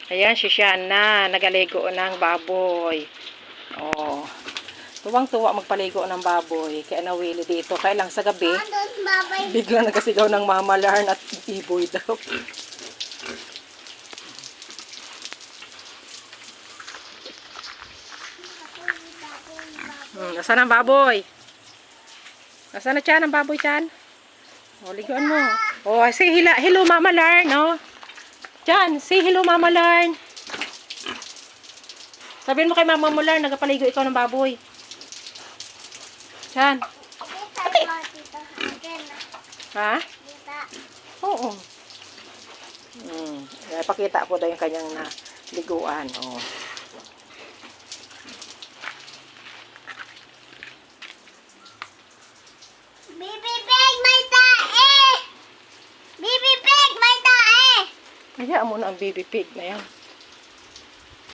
Ayan, si Shana, nagaligo ng baboy. Oh. Tuwang-tuwa magpaligo ng baboy. Kaya nawili dito. Kaya lang sa gabi, biglang nagasigaw ng Mama Larn at Iboy daw. Nasaan ang baboy? Nasaan na Chan ang baboy, Chan? O, liguan mo. O, say hello Mama Larn, no? Chan, say hello Mama Larn. Sabihin mo kay Mama Larn, nagpaligo ikaw ng baboy. Chan. Ha? Oo. Pakita ko daw yung kanyang liguan. Oh. Baby pig, may tae! Baby pig, may tae! Hayaan mo na ang baby pig na yan.